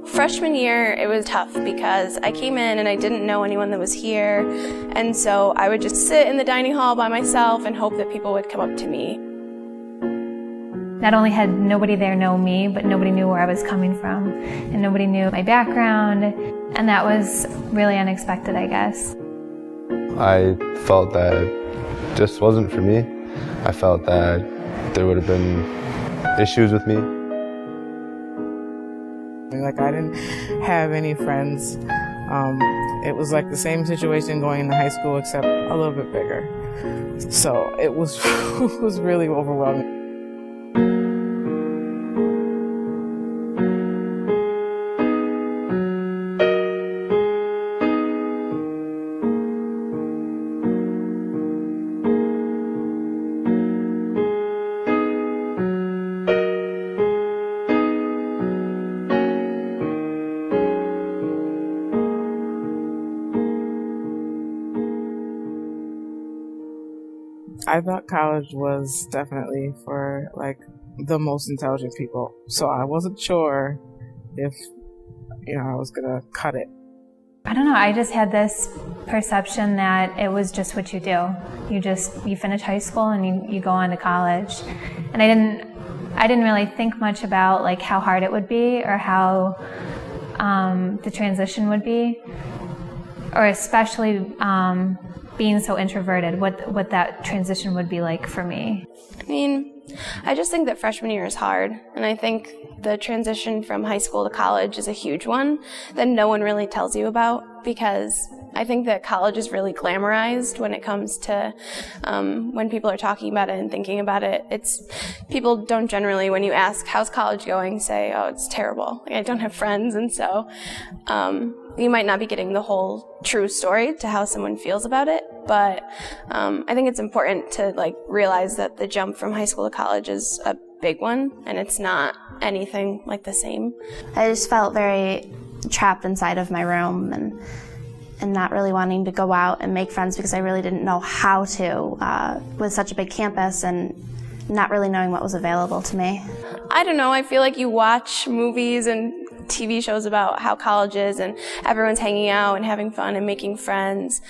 Freshman year, it was tough because I came in and I didn't know anyone that was here, and so I would just sit in the dining hall by myself and hope that people would come up to me. Not only had nobody there know me, but nobody knew where I was coming from, and nobody knew my background, and that was really unexpected, I guess. I felt that it just wasn't for me. I felt that there would have been issues with me. Like, I didn't have any friends. It was like the same situation going into high school, except a little bit bigger. So it was, it was really overwhelming. I thought college was definitely for like the most intelligent people, so I wasn't sure if I was gonna cut it. I don't know, I just had this perception that it was just what you do. You finish high school and you go on to college. And I didn't really think much about like how hard it would be or how the transition would be, or especially being so introverted, what that transition would be like for me. I mean, I just think that freshman year is hard, and I think the transition from high school to college is a huge one that no one really tells you about, because I think that college is really glamorized when it comes to when people are talking about it and thinking about it. People don't generally, when you ask, how's college going, say, oh, it's terrible. Like, I don't have friends, and so you might not be getting the whole true story to how someone feels about it, but I think it's important to realize that the jump from high school to college is a big one, and it's not anything like the same. I just felt very trapped inside of my room and not really wanting to go out and make friends because I really didn't know how to with such a big campus and not really knowing what was available to me. I don't know, I feel like you watch movies and TV shows about how college is and everyone's hanging out and having fun and making friends,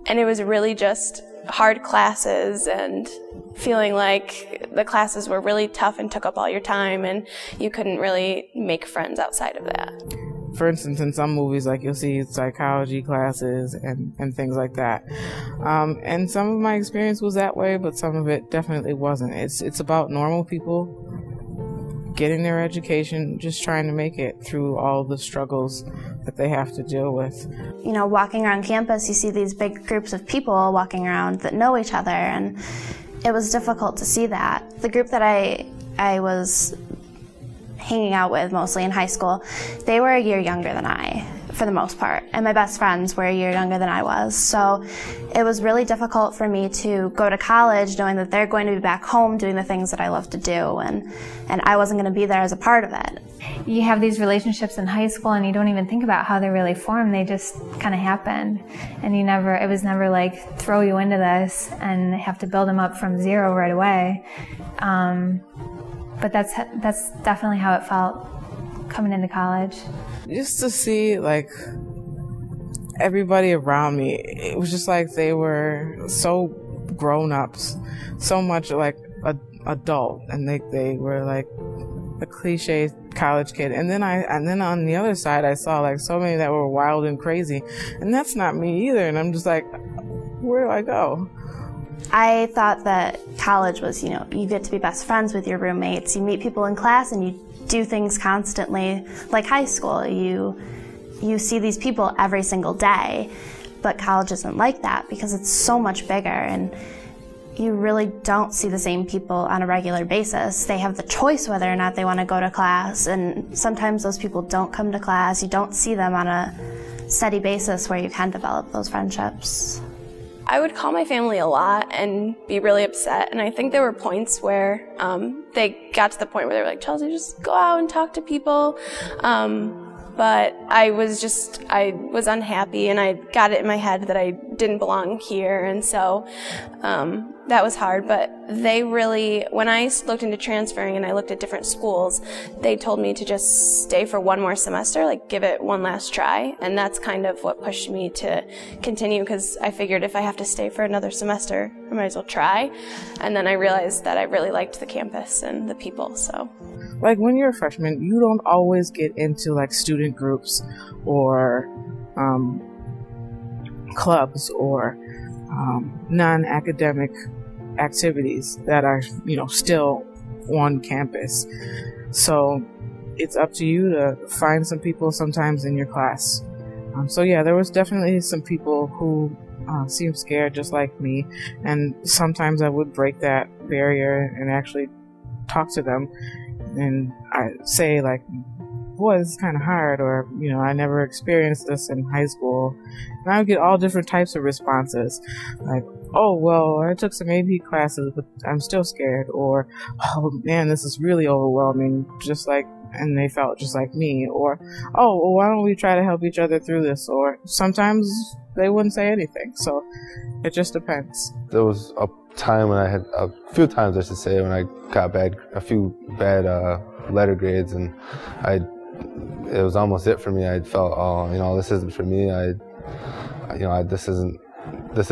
and it was really just hard classes and feeling like the classes were really tough and took up all your time and you couldn't really make friends outside of that. For instance, in some movies, you'll see psychology classes and things like that. And some of my experience was that way, but some of it definitely wasn't. It's about normal people getting their education, just trying to make it through all the struggles that they have to deal with. Walking around campus, you see these big groups of people walking around that know each other, and it was difficult to see that. The group that I was hanging out with mostly in high school, they were a year younger than I, for the most part, and my best friends were a year younger than I was. So it was really difficult for me to go to college knowing that they're going to be back home doing the things that I love to do, and I wasn't going to be there as a part of it. You have these relationships in high school and you don't even think about how they really form. They just kind of happen, and it was never like throw you into this and have to build them up from zero right away. But that's definitely how it felt coming into college. Just to see everybody around me, it was just like they were so grown-ups, so much adult, and they were like a cliche college kid. And then on the other side, I saw so many that were wild and crazy, and that's not me either. And I'm just like, where do I go? I thought that college was, you get to be best friends with your roommates, you meet people in class, and you do things constantly like high school. You see these people every single day, but college isn't like that because it's so much bigger, and you really don't see the same people on a regular basis. They have the choice whether or not they want to go to class, and sometimes those people don't come to class. You don't see them on a steady basis where you can develop those friendships. I would call my family a lot and be really upset, and I think there were points where they got to the point where they were like, Chelsea, just go out and talk to people. but I was unhappy, and I got it in my head that I didn't belong here, and so that was hard. But they really, when I looked into transferring and I looked at different schools, they told me to just stay for one more semester, like give it one last try, and that's kind of what pushed me to continue, because I figured if I have to stay for another semester, I might as well try. And then I realized that I really liked the campus and the people. So, like, when you're a freshman, you don't always get into like student groups or clubs or non-academic activities that are, still on campus. So it's up to you to find some people sometimes in your class. So yeah, there was definitely some people who seemed scared just like me, and sometimes I would break that barrier and actually talk to them, and I say like, boy, this is kind of hard, or I never experienced this in high school, and I would get all different types of responses, like, oh well, I took some AP classes but I'm still scared, or oh man, this is really overwhelming, and they felt just like me, or oh well, why don't we try to help each other through this, or sometimes they wouldn't say anything. So it just depends. There was a time when I had a few times, I should say, when I got a few bad letter grades, and it was almost it for me. I felt, oh, this isn't for me. This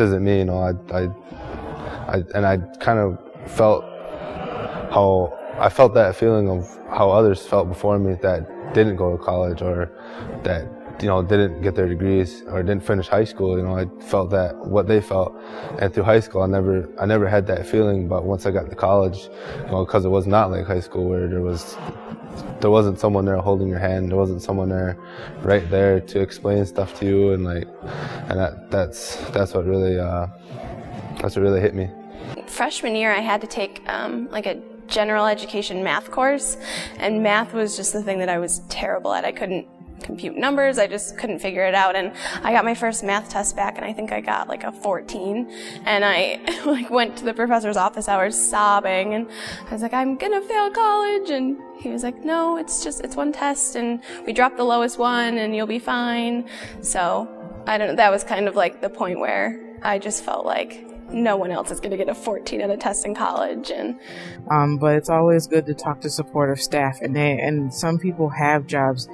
isn't me. And I kind of felt I felt that feeling of how others felt before me that didn't go to college, or that didn't get their degrees or didn't finish high school. I felt that what they felt, and through high school I never had that feeling. But once I got to college, because it was not like high school where there wasn't someone there holding your hand, there wasn't someone there right there to explain stuff to you, and that's what really hit me. Freshman year I had to take like a general education math course, and math was just the thing that I was terrible at. I couldn't compute numbers, I just couldn't figure it out, and I got my first math test back and I think I got like a 14, and I went to the professor's office hours sobbing, and I was like, I'm gonna fail college, and he was like, no, it's one test, and we dropped the lowest one and you'll be fine. So I don't know, that was kind of like the point where I just felt like no one else is going to get a 14 at a test in college. And but it's always good to talk to supportive staff, and some people have jobs.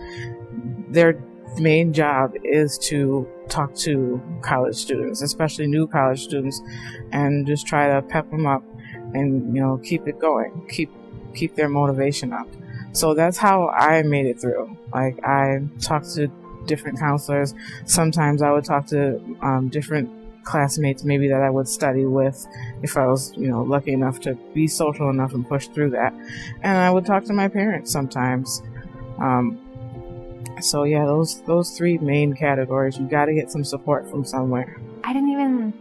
Their main job is to talk to college students, especially new college students, and just try to pep them up and keep it going, keep their motivation up. So that's how I made it through. Like, I talked to different counselors. Sometimes I would talk to different classmates maybe that I would study with if I was lucky enough to be social enough and push through that, and I would talk to my parents sometimes. So yeah, those three main categories. You got to get some support from somewhere. I didn't even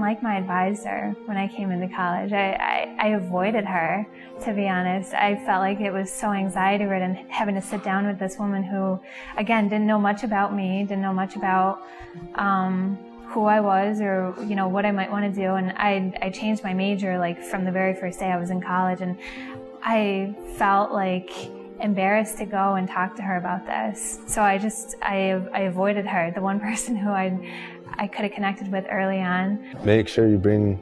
like my advisor when I came into college. I avoided her, to be honest. I felt like it was so anxiety ridden having to sit down with this woman who, again, didn't know much about me, didn't know much about who I was, or what I might want to do. And I changed my major like from the very first day I was in college, and I felt like embarrassed to go and talk to her about this. So I avoided her, the one person who I could have connected with early on. Make sure you bring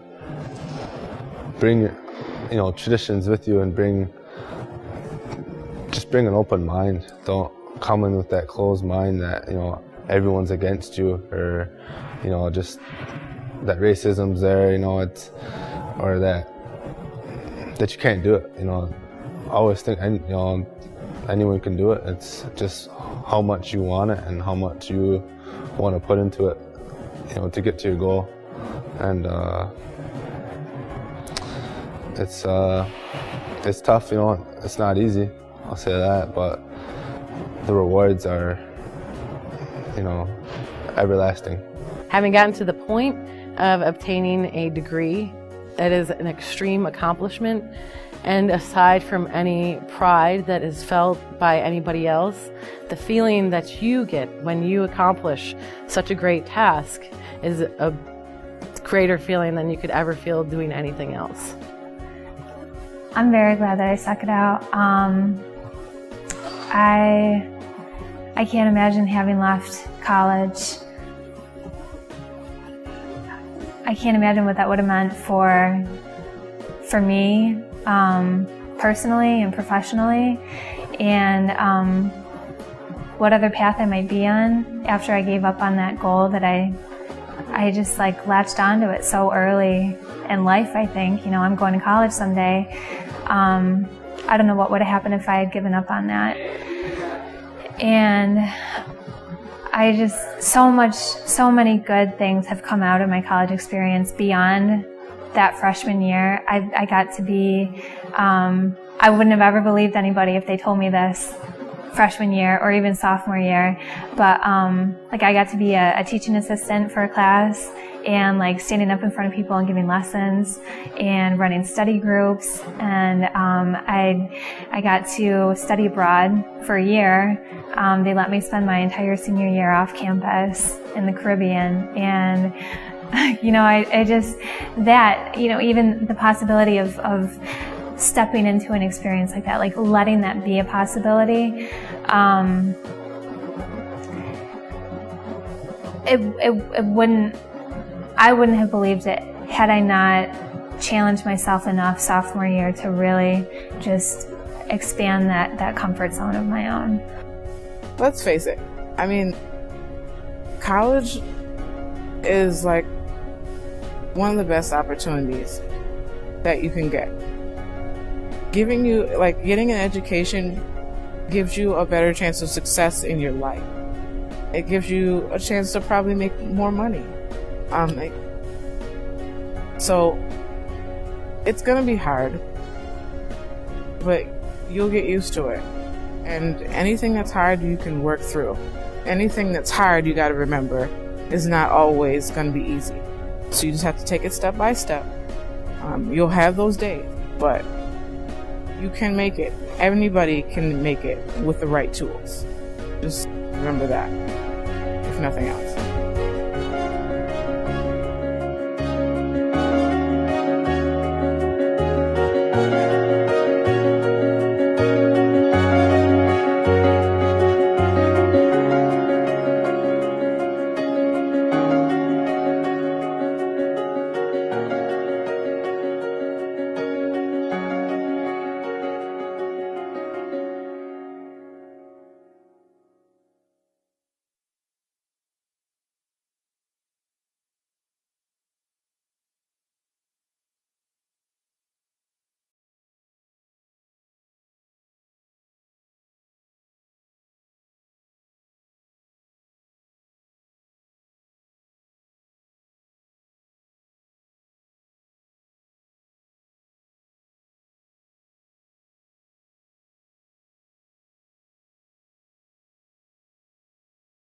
your traditions with you, and bring an open mind. Don't come in with that closed mind that everyone's against you, or just that racism's there, or that you can't do it. I always think anyone can do it. It's just how much you want it and how much you want to put into it, to get to your goal. And it's tough, it's not easy, I'll say that, but the rewards are, everlasting. Having gotten to the point of obtaining a degree, that is an extreme accomplishment, and aside from any pride that is felt by anybody else, the feeling that you get when you accomplish such a great task is a greater feeling than you could ever feel doing anything else. I'm very glad that I stuck it out. I can't imagine having left college. I can't imagine what that would have meant for me personally and professionally, and what other path I might be on after I gave up on that goal that I just like latched onto it so early in life. I think, I'm going to college someday. I don't know what would have happened if I had given up on that. And I just, so many good things have come out of my college experience beyond that freshman year. I got to be, I wouldn't have ever believed anybody if they told me this freshman year or even sophomore year, but like I got to be a teaching assistant for a class, and like standing up in front of people and giving lessons and running study groups, and I got to study abroad for a year. They let me spend my entire senior year off campus in the Caribbean, and I just, that, even the possibility of stepping into an experience like that, like letting that be a possibility, I wouldn't have believed it had I not challenged myself enough sophomore year to really just expand that comfort zone of my own. Let's face it, I mean, college is like one of the best opportunities that you can get. Getting an education gives you a better chance of success in your life. It gives you a chance to probably make more money. So it's gonna be hard, but you'll get used to it. And anything that's hard, you can work through. Anything that's hard, you gotta remember, is not always gonna be easy. So you just have to take it step by step. You'll have those days, but you can make it. Anybody can make it with the right tools. Just remember that, if nothing else.